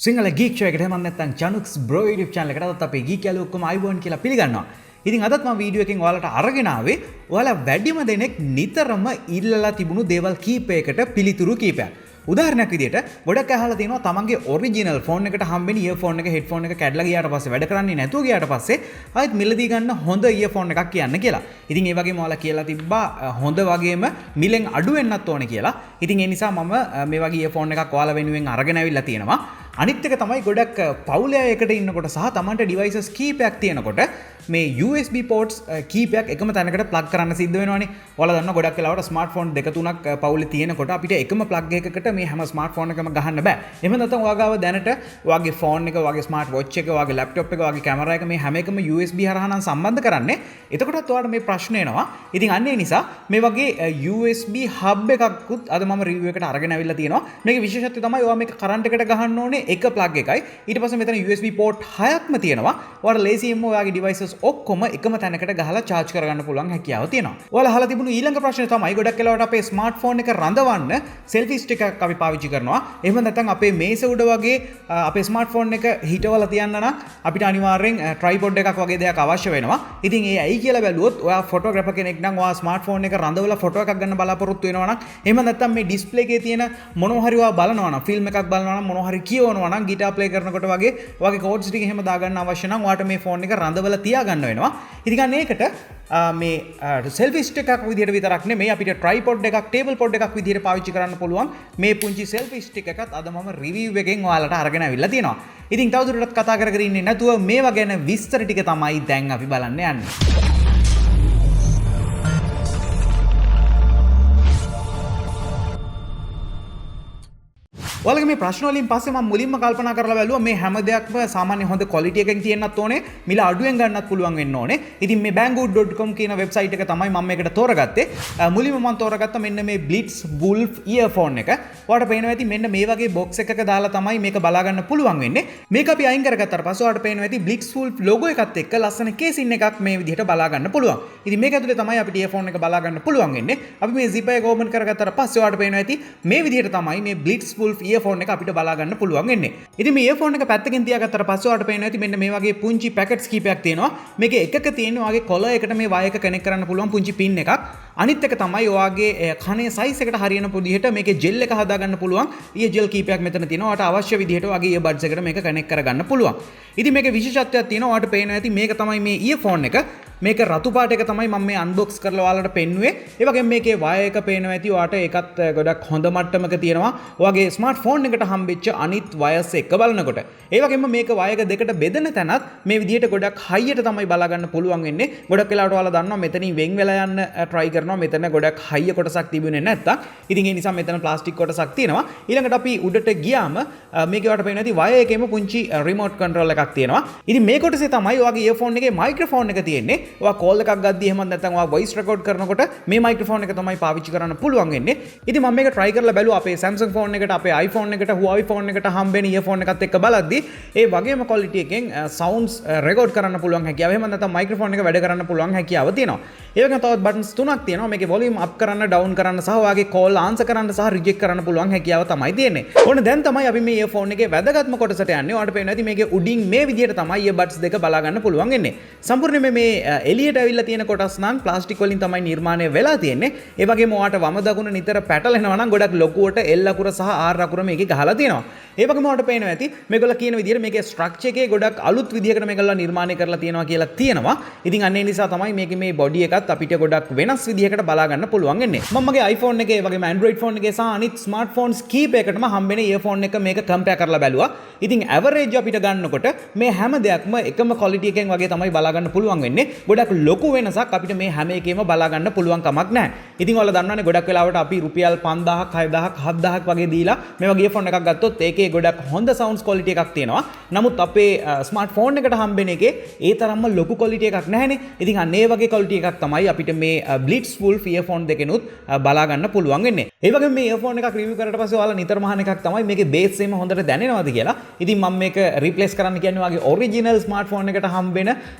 Sinhala ගීක් show එකට මම නැත්තම් Chanux bro YouTube channel එකටත් අපේ ගීක් යාළුවෝ ඔක්කොම අයබෝන් කියලා පිළිගන්නවා. ඉතින් අදත් මම වීඩියෝ එකකින් ඔයාලට අරගෙන ආවේ ඔයාලා වැඩිම දෙනෙක් නිතරම ඉල්ලලා තිබුණු දේවල් කීපයකට පිළිතුරු කීපයක්. උදාහරණයක් විදිහට ගොඩක් අහලා තියෙනවා තමන්ගේ ඔරිජිනල් ෆෝන් එකට හම්බෙන ඉයර්ෆෝන් එක හෙඩ්ෆෝන් එක කැඩලා ගියාට පස්සේ වැඩ කරන්නේ නැතුව ගියාට පස්සේ ආයෙත් මිලදී ගන්න හොඳ ඉයර්ෆෝන් එකක් කියන්න කියලා. ඉතින් ඒ වගේම ඔයාලා කියලා තිබ්බා හොඳ වගේම මිලෙන් අඩු වෙන්නත් ඕනේ කියලා. ඉතින් ඒ නිසා මම මේ වගේ ඉයර්ෆෝන් එකක් ඔයාලා වෙනුවෙන් අරගෙන ආවිල්ලා තියෙනවා. අනිත් එක තමයි ගොඩක් පවුලේ එකට ඉන්නකොට සහ තමන්ට ඩිවයිසස් කීපයක් තියෙනකොට මේ USB ports කීපයක් එකම තැනකට ප්ලග් කරන්න සිද්ධ වෙනවනේ. ඔයාලා දන්නවා ගොඩක් වෙලාවට ස්මාර්ට්ෆෝන් දෙක තුනක් පවුලේ තියෙනකොට අපිට එකම ප්ලග් එකකට මේ හැම ස්මාර්ට්ෆෝන් එකම ගහන්න බෑ. එහෙම නැත්නම් ඔයාගාව දැනට ඔයාගේ ෆෝන් එක, ඔයාගේ ස්මාර්ට් වොච් එක, ඔයාගේ ලැප්ටොප් එක, ඔයාගේ කැමරා එක මේ හැම එකම USB හරහා නම් සම්බන්ධ කරන්නේ. එතකොටත් ඔයාලට මේ ප්‍රශ්න එනවා. ඉතින් අන්න ඒ නිසා මේ වගේ USB hub එකකුත් අද මම රිවිව් එකට අරගෙන අවිල්ලා තියෙනවා. මේකේ විශේෂත්වය තමයි ඔයා මේක කරන්ට් එකට ගහන්න ඕනේ එක ප්ලග් එකයි. ඊට පස්සේ මෙතන USB port 6ක්ම තියෙනවා. ඔයාලා ලේසියෙන්ම ඔයාගේ devices ඔක්කොම එකම තැනකට ගහලා charge කරගන්න පුළුවන් හැකියාව තියෙනවා. ඔයාලා අහලා තිබුණු ඊළඟ ප්‍රශ්නේ තමයි ගොඩක් වෙලාවට අපේ ස්මාර්ට්ෆෝන් එක රඳවන්න selfie stick එකක් අපි පාවිච්චි කරනවා. එහෙම නැත්නම් අපේ මේස උඩ වගේ අපේ ස්මාර්ට්ෆෝන් එක හිටවලා තියන්න නම් අපිට අනිවාර්යෙන් tripod එකක් වගේ දෙයක් අවශ්‍ය වෙනවා. ඉතින් ඒ ඇයි කියලා බැලුවොත් ඔයා ෆොටෝග්‍රැෆර් කෙනෙක් නම් ඔයා ස්මාර්ට්ෆෝන් එක රඳවලා ෆොටෝ එකක් ගන්න බලාපොරොත්තු වෙනවා නම් එහෙම නැත්නම් මේ ඩිස්ප්ලේ එකේ තියෙන මොනවා හරි ඔයා බලනවා නම් ෆිල්ම් එකක් බලනවා නම් මොනවා හරි කියවනවා නම් ගිටාර් ප්ලේ කරනකොට වගේ ඔයාගේ කෝඩ්ස් ටික එහෙම දාගන්න අවශ්‍ය නම් ඔයාට මේ ෆෝන් එක රඳවලා තියාගන්න වෙනවා. ඉතින් අන්න ඒකට මේ selfie stick එකක් විදිහට විතරක් නෙමෙයි අපිට tripod එකක් table pod එකක් විදිහට පාවිච්චි කරන්න පුළුවන් මේ පුංචි selfie stick එකත් අද මම review එකෙන් ඔයාලට අරගෙන අවිල්ලා තියෙනවා. ඉතින් තවදුරටත් කතා කර කර ඉන්නේ නැතුව මේවා ගැන විස්තර ටික තමයි දැන් අපි බලන්න යන්නේ. ඔයාලගේ මේ ප්‍රශ්න වලින් පස්සේ මම මුලින්ම කල්පනා කරලා බැලුවා මේ හැම දෙයක්ම සාමාන්‍ය හොඳ ක්වොලිටි එකකින් තියෙන්නත් ඕනේ, මිල අඩුවෙන් ගන්නත් පුළුවන් වෙන්න ඕනේ. ඉතින් මේ banggood.com කියන වෙබ්සයිට් එක තමයි මම මේකට තෝරගත්තේ. මුලින්ම මම තෝරගත්තා මෙන්න මේ BlitzWolf earphone එක. ඔයාලට පේනවා ඇති මෙන්න මේ වගේ box එකක දාලා තමයි මේක බලා ගන්න පුළුවන් වෙන්නේ. මේක අපි අයින් කරගත්තාට පස්සේ ඔයාලට පේනවා ඇති BlitzWolf logo එකත් එක්ක ලස්සන කේසින් එකක් මේ විදිහට බලා ගන්න පුළුවන්. ඉතින් මේක ඇතුලේ තමයි අපිට earphone එක බලා ගන්න පුළුවන් වෙන්නේ. අපි මේ zip එක open කරගත්තාට පස්සේ ඔයාලට පේනවා ඇති මේ විදිහට තමයි මේ BlitzWolf earphone එක අපිට බලා ගන්න පුළුවන් වෙන්නේ. ඉතින් මේ earphone එක පැත්තකින් තියාගත්තට පස්සේ ඔයාලට පේනවා ඇති මෙන්න මේ වගේ පුංචි පැකට්ස් කීපයක් තියෙනවා. මේකේ එකක තියෙන ඔයාගේ කොලර් එකට මේ වයර් එක කනෙක්ට් කරන්න පුළුවන් පුංචි පින් එකක්. අනිත් එක තමයි ඔයාගේ කනේ සයිස් එකට හරියන විදිහට මේකේ ජෙල් එක හදා ගන්න පුළුවන්. ඊයේ ජෙල් කීපයක් මෙතන තියෙනවා. ඔයාලට අවශ්‍ය විදිහට ඔයාගේ earbuds එකට මේක කනෙක්ට් කරගන්න පුළුවන්. ඉතින් මේකේ විශේෂත්වයක් තියෙනවා. ඔයාලට පේනවා ඇති මේක තමයි මේ earphone එක. මේක රතු පාට එක තමයි මම මේ අන්බොක්ස් කරලා ඔයාලට පෙන්නුවේ. ඒ වගේම මේකේ වයර් එක පේනවා ඇති. ඔයාලට ඒකත් ගොඩක් හොඳ මට්ටමක තියෙනවා. ඔයාගේ ස්මාර්ට්ෆෝන් එකට හම්බෙච්ච අනිත් වයර්ස් එක බලනකොට. ඒ වගේම මේක වයර් දෙකට බෙදෙන තැනත් මේ විදිහට ගොඩක් හයියට තමයි බලා ගන්න පුළුවන් වෙන්නේ. ගොඩක් වෙලාවට ඔයාලා දන්නවා මෙතනින් වෙන් වෙලා යන්න try කරනවා. මෙතන ගොඩක් හයිය කොටසක් තිබුණේ නැත්තම්. ඉතින් ඒ නිසා මෙතන ප්ලාස්ටික් කොටසක් තියෙනවා. ඊළඟට අපි උඩට ගියාම මේකේ ඔයාලට පේනවා ඇති වයර් එකේම පුංචි රිමෝට් කන්ට්‍රෝල් එකක් තියෙනවා. ඉතින් මේ කොටසේ තමයි ඔයාගේ ඉයර්ෆෝන් එකේ මයික්‍රොෆෝන් එක තියෙන්නේ. ඔයා කෝල් එකක් ගද්දී එහෙම නැත්නම් ඔයා වොයිස් රෙකෝඩ් කරනකොට මේ මයික්‍රොෆෝන් එක තමයි පාවිච්චි කරන්න පුළුවන් වෙන්නේ. ඉතින් මම මේක try කරලා බැලුවා අපේ Samsung ෆෝන් එකට, අපේ iPhone එකට, Huawei ෆෝන් එකට හම්බෙන ඉයර්ෆෝන් එකත් එක්ක බලද්දී ඒ වගේම ක්වොලිටි එකෙන් sounds රෙකෝඩ් කරන්න පුළුවන් හැකියාව. එහෙම නැත්නම් මයික්‍රොෆෝන් එක වැඩ කරන්න පුළුවන් හැකියාව තියෙනවා. ඒ වගේම තවත් buttons තුනක් තියෙනවා. මේකේ volume up කරන්න, down කරන්න සහ ඔයාගේ call answer කරන්න සහ reject කරන්න පුළුවන් හැකියාව තමයි තියෙන්නේ. ඕන දැන් තමයි අපි මේ ඉයර්ෆෝන් එකේ වැදගත්ම කොටසට යන්නේ. ඔයාලට පේනවා ඇති මේකේ උඩින් මේ විදිහට තමයි earbuds දෙක බලා ගන්න පුළුවන් වෙන්නේ. සම්පූර්ණයෙන්ම මේ එළියට ඇවිල්ලා තියෙන කොටස් නම් ප්ලාස්ටික් වලින් තමයි නිර්මාණය වෙලා තියෙන්නේ. ඒ වගේම ඔයාට වම දකුණ නිතර පැටලෙනවා නම් ගොඩක් ලොකුවට L අකුර සහ R අකුර මේකේ ගහලා තියෙනවා. ඒ වගේම ඔයාට පේනවා ඇති මේගොල්ලෝ කියන විදිහට මේකේ ස්ට්‍රක්චර් එකේ ගොඩක් අලුත් විදිහකට මේගොල්ලෝ නිර්මාණය කරලා තියෙනවා කියලා තියෙනවා. ඉතින් අන්න ඒ නිසා තමයි මේකේ මේ බොඩි එකත් අපිට ගොඩක් වෙනස් විදිහකට බලා ගන්න පුළුවන් වෙන්නේ. මම මගේ iPhone එකේ වගේම Android phone එකේ සහ අනිත් smartphones කීපයකටම හම්බෙන earphone එක මේක compare කරලා බැලුවා. ඉතින් average අපිට ගන්නකොට මේ හැම දෙයක්ම එකම quality එකෙන් වගේ තමයි බලා ගන්න පුළුවන් වෙන්නේ. ගොඩක් ලොකු වෙනසක් අපිට මේ හැම එකේම බලා ගන්න පුළුවන් කමක් නැහැ. ඉතින් ඔයාලා දන්නවනේ ගොඩක් වෙලාවට අපි රුපියල් 5000ක් 6000ක් 7000ක් වගේ දීලා මේ වගේ earphone එකක් ගත්තොත් ඒකේ ගොඩක් හොඳ sounds quality එකක් තියෙනවා. නමුත් අපේ smartphone එකට හම්බෙන එකේ ඒ තරම්ම ලොකු quality එකක් නැහැනේ. ඉතින් අන්න ඒ වගේ quality එකක් තමයි අපිට මේ BlitzWolf earphone දෙකෙනුත් බලා ගන්න පුළුවන් වෙන්නේ. ඒ වගේම මේ earphone එකක් review කරලා පස්සේ ඔයාලා නිතරම අහන එකක් තමයි මේකේ bass එකම හොඳට දැනෙනවද කියලා. ඉතින් මම මේක replace කරන්න කියන්නේ ඔයාගේ original smartphone එකට හම්බෙන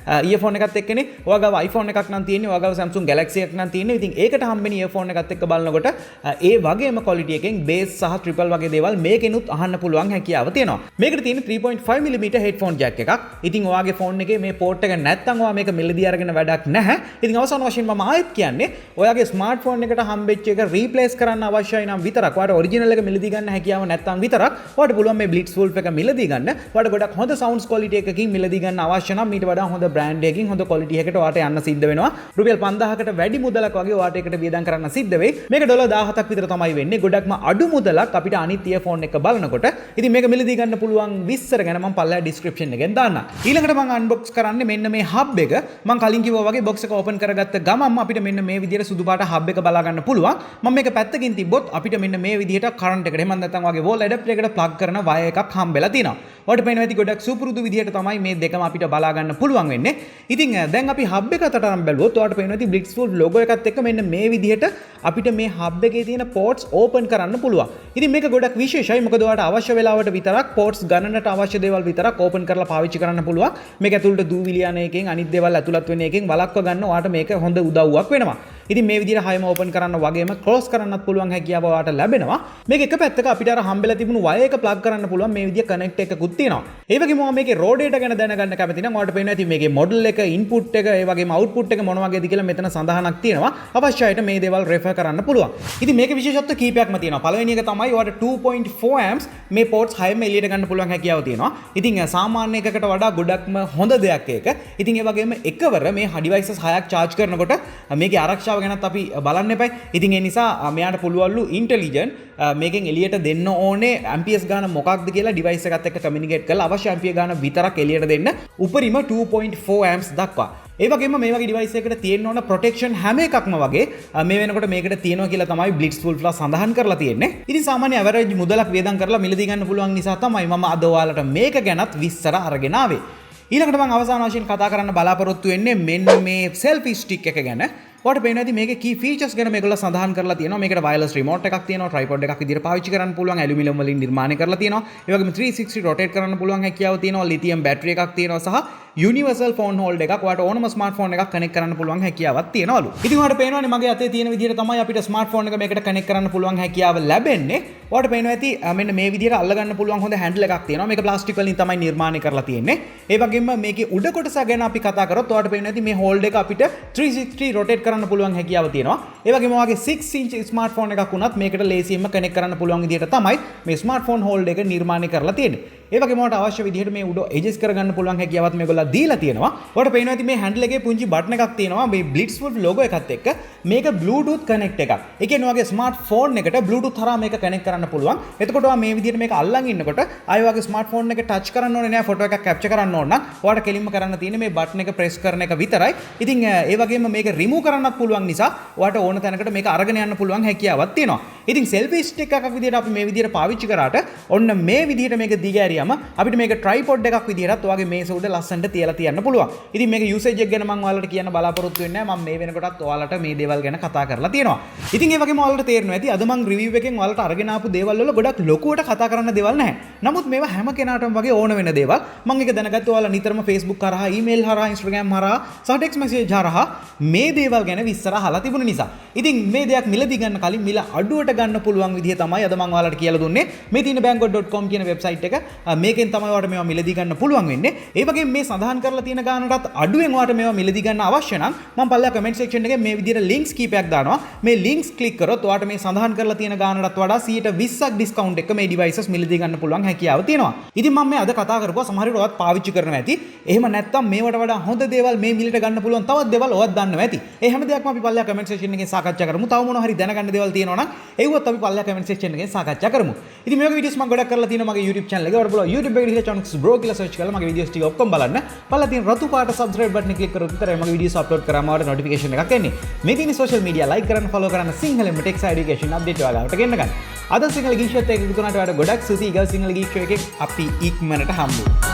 earphone එකත් එක්කනේ. ඔයාගාව iPhone එකක් නම් තියෙන්නේ, ඔයාගාව Samsung Galaxy එකක් නම් තියෙන්නේ. ඉතින් ඒකට හම්බෙන earphone එකත් එක්ක බලනකොට ඒ වගේම quality එකෙන් bass සහ triple වගේ දේවල් මේකෙනුත් අහන්න පුළුවන් හැකියාව තියෙනවා. මේකට තියෙන 3.5mm headphone jack එකක්. ඉතින් ඔයාගේ phone එකේ මේ port එක නැත්තම් ඔයා මේක මෙලදී අරගෙන වැඩක් නැහැ. ඉතින් අවසාන වශයෙන් මම ආයෙත් කියන්නේ ඔයාගේ smartphone එකට හම්බෙච්ච එක replace කරන්න අවශ්‍යයි නම් විතරක් ඔයාට ඔරිජිනල් එක මිලදී ගන්න හැකියාව නැත්නම් විතරක් ඔයාට පුළුවන් මේ BlitzWolf එක මිලදී ගන්න. ඔයාට ගොඩක් හොඳ sounds quality එකකින් මිලදී ගන්න අවශ්‍ය නම් ඊට වඩා හොඳ brand එකකින් හොඳ quality එකකට ඔයාට යන්න සිද්ධ වෙනවා. රුපියල් 5000කට වැඩි මුදලක් වගේ ඔයාට ඒකට වියදම් කරන්න සිද්ධ වෙයි. මේක ඩොලර් 17ක් විතර තමයි වෙන්නේ. ගොඩක්ම අඩු මුදලක් අපිට අනිත් earphone එක බලනකොට. ඉතින් මේක මිලදී ගන්න පුළුවන් විස්තර ගැන මම පල්ලා description එකෙන් දාන්නම්. ඊළඟට මම unbox කරන්නේ මෙන්න මේ hub එක. මම කලින් කිව්වා වගේ box එක open කරගත්ත ගමන්ම අපිට මෙන්න මේ විදිහට සුදු පාට hub එක බලා ගන්න පුළුවන්. මම මේක පැත්තකින් තිබ්බොත් අපිට මෙන්න මේ විදිහට කරන්ට් එකට එහෙම නැත්නම් වගේ wall adapter එකට plug කරන wire එකක් හම්බෙලා තියෙනවා. ඔයාලට පේනවා ඇති ගොඩක් සුපුරුදු විදිහට තමයි මේ දෙකම අපිට බලා ගන්න පුළුවන් වෙන්නේ. ඉතින් දැන් අපි hub එක අතට අරන් බැලුවොත් ඔයාලට පේනවා ඇති BlitzWolf logo එකත් එක්ක මෙන්න මේ විදිහට අපිට මේ hub එකේ තියෙන ports open කරන්න පුළුවන්. ඉතින් මේක ගොඩක් විශේෂයි. මොකද ඔයාලට අවශ්‍ය වෙලාවට විතරක් ports ගණනට අවශ්‍ය දේවල් විතරක් open කරලා පාවිච්චි කරන්න පුළුවන්. මේක ඇතුළට දූවිලි යන එකෙන් අනිත් දේවල් ඇතුළත් වෙන එකෙන් වළක්ව ගන්න ඔයාලට මේක හොඳ උදව්වක් වෙනවා. ඉතින් මේ විදිහට හයම open කරන්න වගේම close කරන්නත් පුළුවන් හැකියාව ඔයාලට ලැබෙනවා. මේක එක පැත්තක අපිට අර හම්බෙලා තිබුණු wire එක plug කරන්න පුළුවන් මේ විදිහ connect එකකුත් තියෙනවා. ඒ වගේම මම මේකේ raw data ගැන දැනගන්න කැමති නම් ඔයාලට පේනවා ඇති මේකේ model එක input එක ඒ වගේම output එක මොන වගේද කියලා මෙතන සඳහනක් තියෙනවා. අවශ්‍ය අයට මේ දේවල් refer කරන්න පුළුවන්. ඉතින් මේකේ විශේෂත්ව කීපයක්ම තියෙනවා. පළවෙනි එක තමයි ඔයාලට 2.4 amps මේ ports 6ම එළියට ගන්න පුළුවන් හැකියාව තියෙනවා. ඉතින් සාමාන්‍ය එකකට වඩා ගොඩක්ම හොඳ දෙයක් ඒක. ඉතින් ඒ වගේම එකවර මේ devices 6ක් charge කරනකොට මේකේ ආරක්ෂාව ගැනත් අපි බලන්න එපයි. ඉතින් ඒ නිසා මෙයාට පුළුවන්ලු intelligent මේකෙන් එළියට දෙන්න ඕනේ amps ගාන මොකක්ද කියලා device එකත් එක්ක communicate කරලා අවශ්‍ය ampere ගාන විතරක් එළියට දෙන්න උපරිම 2.4 amps දක්වා. ඒ වගේම මේ වගේ device එකකට තියෙන්න ඕන protection හැම එකක්ම වගේ මේ වෙනකොට මේකට තියෙනවා කියලා තමයි BlitzWolf ලා සඳහන් කරලා තියෙන්නේ. ඉතින් සාමාන්‍ය average මුදලක් වියදම් කරලා මිලදී ගන්න පුළුවන් නිසා තමයි මම අද ඔයාලට මේක ගැනත් විස්තර අරගෙන ආවේ. ඊළඟට මම අවසාන වශයෙන් කතා කරන්න බලාපොරොත්තු වෙන්නේ මෙන්න මේ selfie stick එක ගැන. ඔයාලට පේනවා ඇති මේකේ key features ගැන මේගොල්ලෝ සඳහන් කරලා තියෙනවා. මේකට wireless remote එකක් තියෙනවා, tripod එකක් විදිහට පාවිච්චි කරන්න පුළුවන්, ඇලුමිනියම් වලින් නිර්මාණය කරලා තියෙනවා. ඒ වගේම 360 rotate කරන්න පුළුවන් හැකියාව තියෙනවා, lithium battery එකක් තියෙනවා සහ universal phone holder එකක් ඔයාලට ඕනම smartphone එකක් connect කරන්න පුළුවන් හැකියාවක් තියෙනවලු. ඉතින් ඔයාලට පේනවනේ මගේ අතේ තියෙන විදිහට තමයි අපිට smartphone එක මේකට connect කරන්න පුළුවන් හැකියාව ලැබෙන්නේ. ඔයාලට පේනවා ඇති මෙන්න මේ විදිහට අල්ල ගන්න පුළුවන් හොඳ handle එකක් තියෙනවා. මේක plastic වලින් තමයි නිර්මාණය කරලා තියෙන්නේ. ඒ වගේම මේකේ උඩ කොටස ගැන අපි කතා කරොත් ඔයාලට පේනවා ඇති මේ holder එක අපිට 360 rotate කරන්න පුළුවන් හැකියාව තියෙනවා. ඒ වගේම ඔයාගේ 6 inch smartphone එකක් වුණත් මේකට ලේසියෙන්ම connect කරන්න පුළුවන් විදිහට තමයි මේ smartphone holder එක නිර්මාණය කරලා තියෙන්නේ. ඒ වගේම ඔයාලට අවශ්‍ය විදිහට මේ උඩ adjust කරගන්න පුළුවන් හැකියාවත් මේගොල්ලෝ දීලා තියෙනවා. ඔයාලට පේනවා ඇති මේ handle එකේ පුංචි button එකක් තියෙනවා මේ BlitzWolf logo එකත් එක්ක. මේක Bluetooth connect එකක්. ඒ කියන්නේ ඔයාගේ smartphone එකට Bluetooth හරහා මේක connect කරන්න පුළුවන්. එතකොට ඔයා මේ විදිහට මේක අල්ලන් ඉන්නකොට ආයෙ ඔයාගේ smartphone එක touch කරන්න ඕනේ නෑ, photo එකක් capture කරන්න ඕන නම් ඔයාලට කෙලින්ම කරන්න තියෙන්නේ මේ button එක press කරන එක විතරයි. ඉතින් ඒ වගේම මේක remove කරන්නත් පුළුවන් නිසා ඔයාට ඕන තැනකට මේක අරගෙන යන්න පුළුවන් හැකියාවක් තියෙනවා. ඉතින් selfie stick එකක් විදිහට අපි මේ විදිහට පාවිච්චි කරාට ඔන්න මේ විදිහට මේක දිගෑරියම අපිට මේක tripod එකක් විදිහටත් ඔයාගේ මේස උඩ ලස්සනට තියලා තියන්න පුළුවන්. ඉතින් මේක usage එක ගැන මම ඔයාලට කියන්න බලාපොරොත්තු වෙන්නේ නැහැ. මම මේ වෙනකොටත් ඔයාලට මේ දේවල් ගැන කතා කරලා තියෙනවා. ඉතින් ඒ වගේම ඔයාලට තේරෙනවා ඇති අද මම review එකෙන් ඔයාලට අරගෙන ආපු දේවල් වල ගොඩක් ලොකුවට කතා කරන්න දේවල් නැහැ. නමුත් මේවා හැම කෙනාටම වගේ ඕන වෙන දේවල්. මම ඒක දැනගත්තා ඔයාලා නිතරම Facebook කරා, email හරහා, Instagram හරහා, සහ text message හරහා මේ දේවල් ගැන විස්තර අහලා තිබුණ නිසා. ඉතින් මේ දෙයක් මිලදී ගන්න කලින් මිල අඩුවට ගන්න පුළුවන් විදිහ තමයි අද මම ඔයාලට කියලා දුන්නේ. මේ තියෙන banggood.com කියන වෙබ්සයිට් එක. මේකෙන් තමයි ඔයාලට මේවා මිලදී ගන්න පුළුවන් වෙන්නේ. ඒ වගේම මේ සඳහන් කරලා තියෙන ගානටත් අඩුවෙන් ඔයාලට මේවා මිලදී ගන්න අවශ්‍ය නම් මම පල්ලා comment section එකේ මේ විදිහට links කීපයක් දානවා. මේ links click කරොත් ඔයාලට මේ සඳහන් කරලා තියෙන ගානටත් වඩා 120ක් discount එක මේ devices මිලදී ගන්න පුළුවන් හැකියාව තියෙනවා. ඉතින් මම මේ අද කතා කරපුවා සමහර විට ඔයත් පාවිච්චි කරනවා ඇති. එහෙම නැත්නම් මේවට වඩා හොඳ දේවල් මේ මිලට ගන්න පුළුවන් තවත් දේවල් ඔයත් දන්නවා ඇති. ඒ හැම දෙයක්ම අපි පල්ලා comment section එකේ සාකච්ඡා කරමු. තව මොනවා හරි දැනගන්න දේවල් තියෙනවා නම් ඒවත් අපි පල්ලා comment section එකේ සාකච්ඡා කරමු. ඉතින් මේ වගේ videos මම ගොඩක් කරලා තියෙනවා මගේ YouTube channel එකේ. ඔයාලට පුළුවන් YouTube එකේ ගිහලා Chanux bro කියලා search කරලා මගේ videos ටික ඔක්කොම බලන්න. පල්ලා තියෙන රතු පාට subscribe button එක click කරොත් විතරයි මගේ videos upload කරාම ආවට notification එකක් එන්නේ. මේ තියෙන social media like කරන්න follow කරන්න සිංහලෙන්ම tech education update ඔයාලට ගෙන්න ගන්න. අද සිංහල ගීෂත් එක්ක එකතු වුණාට ඔයාලට ගොඩක් ස්තුතියි. ඊගා සිංහල ගීෂෝ එකේ අපි ඉක්මනට හම්බෙමු.